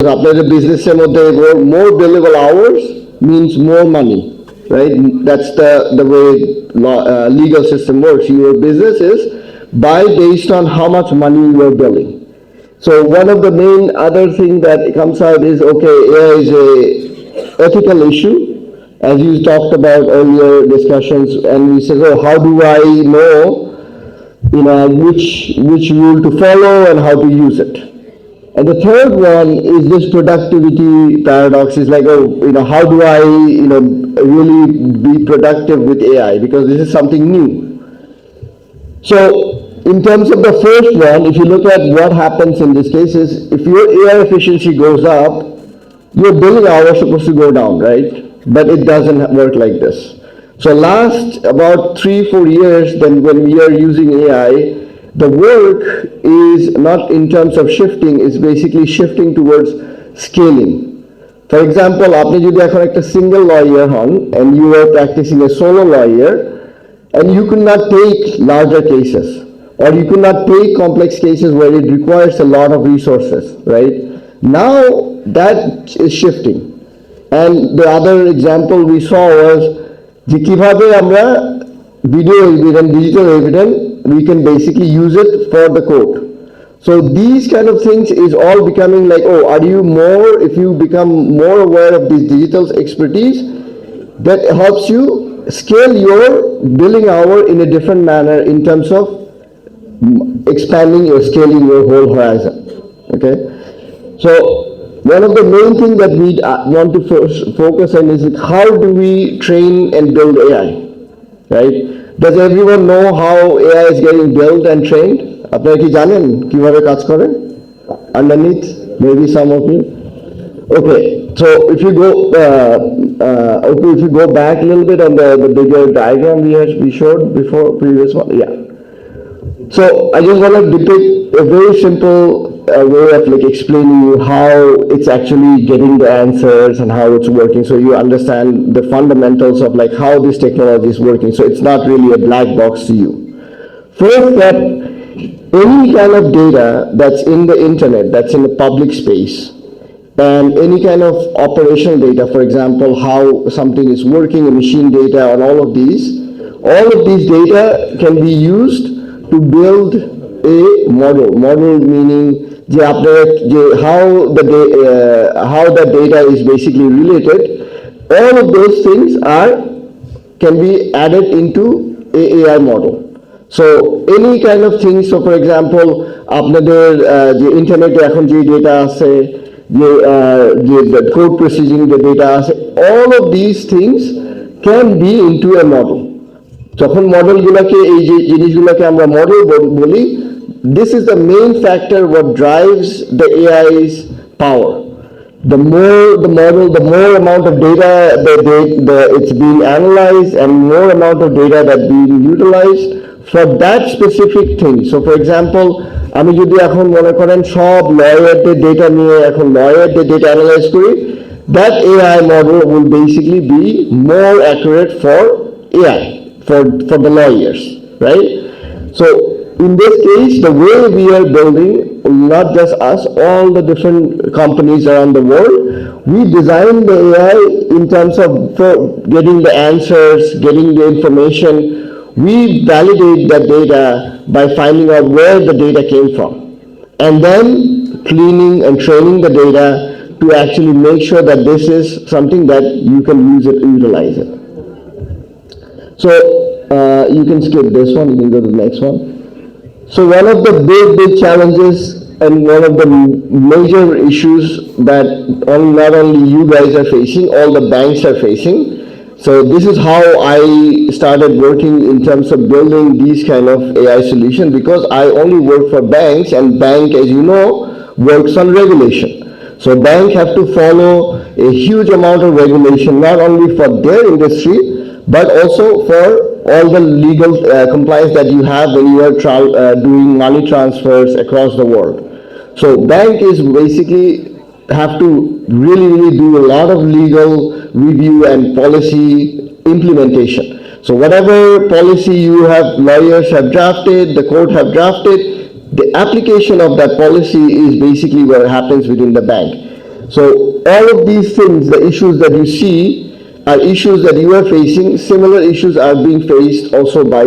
আপনাদের business more billable hours means more money, right? That's the way legal system works. Your business is based on how much money you are billing. So one of the main other thing that comes out is, okay, AI is a ethical issue, as you talked about earlier discussions, and we said, oh, how do I know, which rule to follow and how to use it? And the third one is this productivity paradox. Is like, oh, how do I, really be productive with AI? Because this is something new. So in terms of the first one, if you look at what happens in this case is, if your AI efficiency goes up, your billing hours are supposed to go down, right? But it doesn't work like this. So last about 3-4 years, then when we are using AI, the work is not in terms of shifting, it's basically shifting towards scaling. For example, আপনি যদি এখন একটা single lawyer হন and you are practicing a solo lawyer and you could not take larger cases, or you could not take complex cases where it requires a lot of resources, right? Now that is shifting. And the other example we saw was যে কিভাবে আমরা video evidence, digital evidence, we can basically use it for the court. So these kind of things is all becoming like, oh, if you become more aware of this digital expertise, that helps you scale your billing hour in a different manner in terms of expanding or scaling your whole horizon. Okay, so one of the main things that we want to focus on is how do we train and build AI, right? Does everyone know how AI is getting built and trained? আপনারা কি জানেন কিভাবে কাজ করে? Underneath, maybe some of you. Okay, so if you go back a little bit on the bigger diagram we showed before, previous one, yeah. So I just want to depict a very simple way of explaining you how it's actually getting the answers and how it's working, so you understand the fundamentals of how this technology is working. So it's not really a black box to you. First step, any kind of data that's in the internet, that's in the public space, and any kind of operational data, for example, how something is working, machine data, and all of these data can be used to build a model. Model meaning how the data is basically related. All of those things can be added into a AI model. So any kind of things, so for example, আপনাদের যে ইন্টারনেটে এখন যে data আছে, যে code প্রসিজিং যে data আছে, all of these things can be into a model. যখন মডেলগুলোকে, এই যে জিনিসগুলোকে আমরা মডেল বলি, this is the main factor what drives the AI's power. The more the model, the more amount of data it's being analyzed, and more amount of data that's being utilized for that specific thing. So for example, আমি যদি এখন মনে করেন সব লয়ারদের data নিয়ে এখন লয়ারদের data analyse করি, that AI model will basically be more accurate for AI, for the lawyers, right? So in this case, the way we are building, not just us, all the different companies around the world, we design the AI in terms of getting the answers, getting the information. We validate that data by finding out where the data came from, and then cleaning and training the data to actually make sure that this is something that you can utilize it. So you can skip this one, you can go to the next one. So one of the big challenges and one of the major issues that not only you guys are facing, all the banks are facing. So this is how I started working in terms of building these kind of AI solutions, because I only work for banks, and bank, as you know, works on regulation. So banks have to follow a huge amount of regulation, not only for their industry, but also for all the legal compliance that you have when you are doing money transfers across the world. So bank is basically have to really do a lot of legal review and policy implementation. So whatever policy lawyers have drafted, the court have drafted, the application of that policy is basically what happens within the bank. So all of these things, the issues that you see are issues that you are facing. Similar issues are being faced also by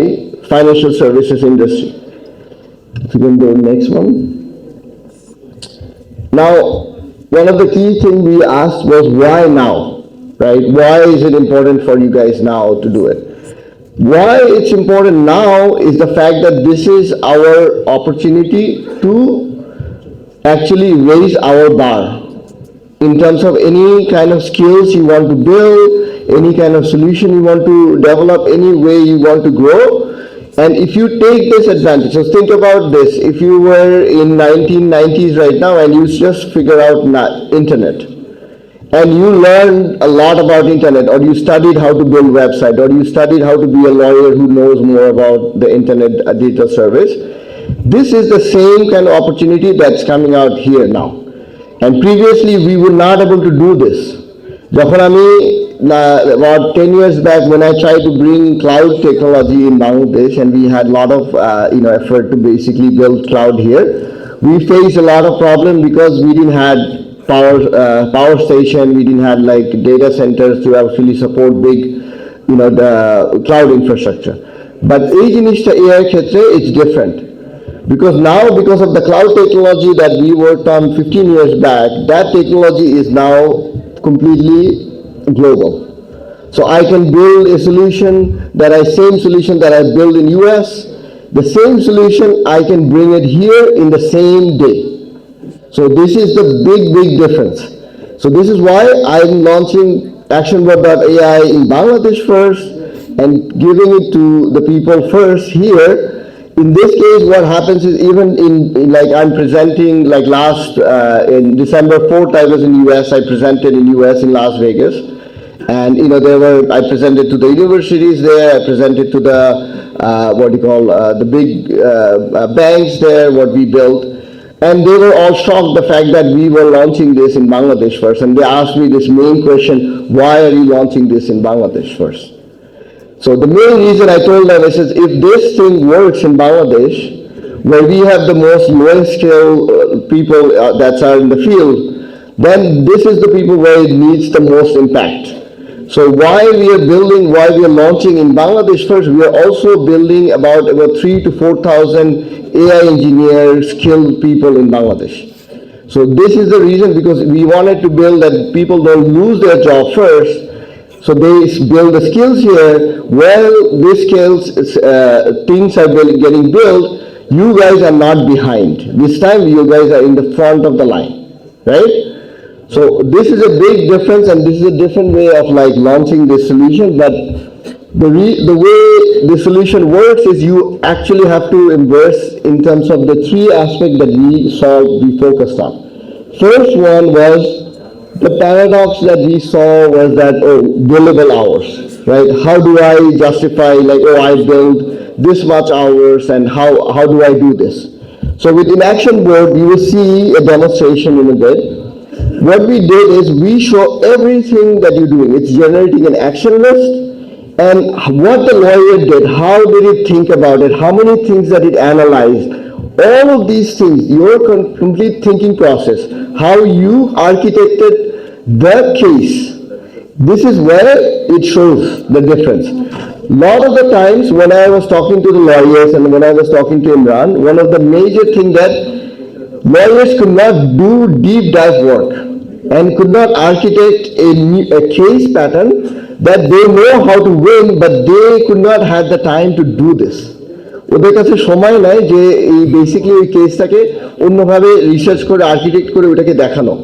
financial services industry. If you can go next one. Now, one of the key things we asked was why now, right? Why is it important for you guys now to do it? Why it's important now is the fact that this is our opportunity to actually raise our bar in terms of any kind of skills you want to build, any kind of solution you want to develop, any way you want to grow. And if you take this advantage, so think about this, if you were in 1990s right now and you just figure out internet, and you learned a lot about internet, or you studied how to build website, or you studied how to be a lawyer who knows more about the internet digital service, this is the same kind of opportunity that's coming out here now. And previously we were not able to do this. About 10 years back, when I tried to bring cloud technology in Bangladesh, and we had a lot of effort to basically build cloud here, we faced a lot of problem because we didn't have power station, we didn't have like data centers to actually support big, the cloud infrastructure. But it's different. Because now, because of the cloud technology that we worked on 15 years back, that technology is now completely global. So I can build a solution same solution that I built in US, the same solution I can bring it here in the same day. So this is the big difference. So this is why I'm launching ActionBot.ai in Bangladesh first and giving it to the people first here. In this case, what happens is even in like I'm presenting like last, in December 4th, I was in US, I presented in US in Las Vegas. And I presented to the universities there, I presented to the, the big banks there, what we built. And they were all shocked the fact that we were launching this in Bangladesh first. And they asked me this main question, why are you launching this in Bangladesh first? So the main reason I told them is if this thing works in Bangladesh, where we have the most lowest skill people that are in the field, then this is the people where it needs the most impact. So while we are launching in Bangladesh first, we are also building about 3,000 to 4,000 AI engineers, skilled people in Bangladesh. So this is the reason, because we wanted to build that people don't lose their job first. So they build the skills here. Well, these skills, things are getting built. You guys are not behind. This time you guys are in the front of the line, right? So this is a big difference, and this is a different way of like launching this solution. But the way the solution works is you actually have to embrace in terms of the three aspects that we focused on. First one was the paradox that we saw was that, billable hours, right? How do I justify like, I built this much hours, and how do I do this? So with Action Board, you will see a demonstration in a bit. What we did is we show everything that you're doing. It's generating an action list, and what the lawyer did, how did it think about it, how many things that it analyzed, all of these things, your complete thinking process, how you architected the case. This is where it shows the difference. A lot of the times when I was talking to the lawyers and when I was talking to Imran, one of the major things that lawyers could not do deep dive work and could not architect a case pattern that they know how to win, but they could not have the time to do this. ওদের কাছে সময় নাই যে এই basically ওই কেসটাকে অন্যভাবে research করে architect করে ওটাকে দেখানো।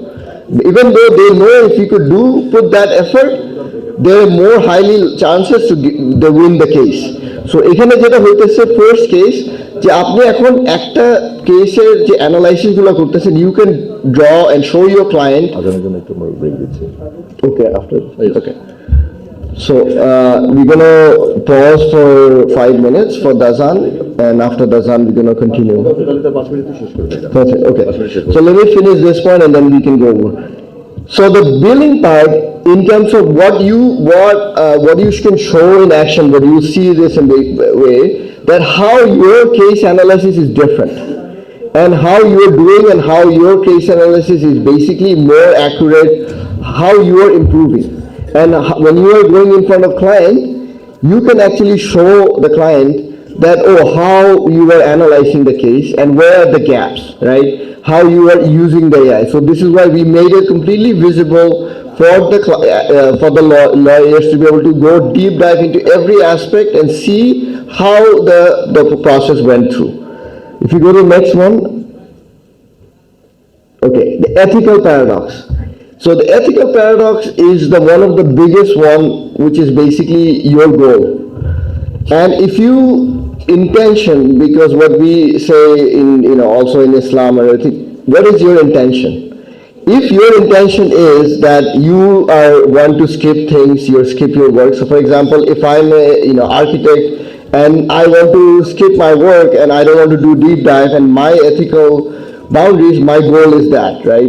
Even though they know if you could put that effort, there are more highly chances to win the case. So এখানে যেটা হইতেছে ফার্স্ট কেস, যে আপনি এখন একটা কেসের যে অ্যানালাইসিস গুলো করতেছেন, you can draw and show your client. Okay, after. Okay. So we're gonna pause for 5 minutes for Dazan, and after Dazan we're gonna continue. Perfect. Okay. So let me finish this point and then we can go over. So the billing part, in terms of what you can show in action, what you see this in the way that how your case analysis is different. and how you're doing and how your case analysis is basically more accurate, how you are improving. And when you are going in front of client, you can actually show the client that, oh, how you are analyzing the case and where are the gaps, right? How you are using the AI. So this is why we made it completely visible for the lawyers to be able to go deep dive into every aspect and see how the process went through. If you go to the next one, okay, the ethical paradox. So the ethical paradox is the one of the biggest one, which is basically your goal. And if you intention, because what we say in also in Islam or everything, what is your intention? If your intention is that you want to skip things, you skip your work. So for example, if I'm a architect and I want to skip my work and I don't want to do deep dive and my ethical boundaries, my goal is that, right?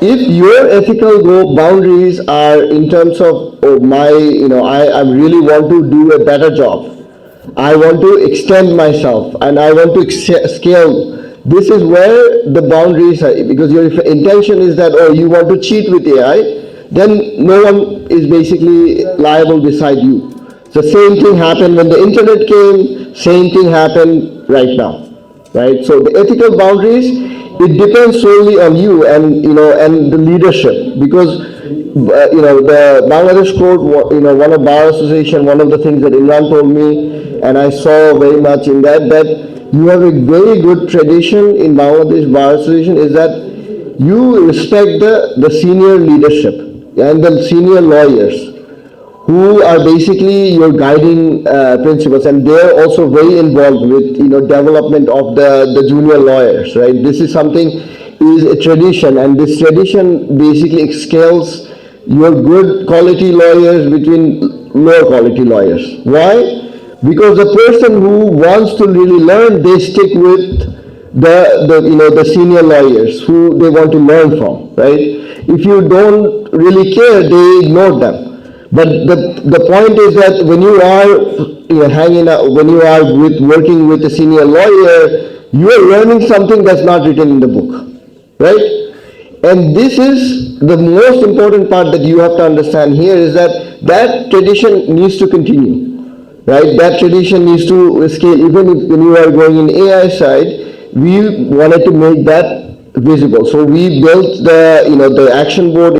If your ethical boundaries are in terms of, oh, I really want to do a better job, I want to extend myself and I want to scale. This is where the boundaries are, because your intention is that, oh, you want to cheat with AI, then no one is basically liable beside you. So same thing happened when the internet came, same thing happened right now, right? So the ethical boundaries, it depends solely on you and and the leadership, because the Bangladesh court, one of bar association, one of the things that Imran told me, and I saw very much in that you have a very good tradition in Bangladesh bar association, is that you respect the senior leadership and the senior lawyers who are basically your guiding principles, and they're also very involved with development of the junior lawyers, right? This is something, is a tradition, and this tradition basically scales your good quality lawyers between lower quality lawyers. Why? Because the person who wants to really learn, they stick with the senior lawyers who they want to learn from, right? If you don't really care, they ignore them. But the point is that when you are hanging out, when you are working with a senior lawyer, you are learning something that's not written in the book, right? And this is the most important part that you have to understand here, is that tradition needs to continue, right? That tradition needs to scale. Even if when you are going in AI side, we wanted to make that visible. So we built the action board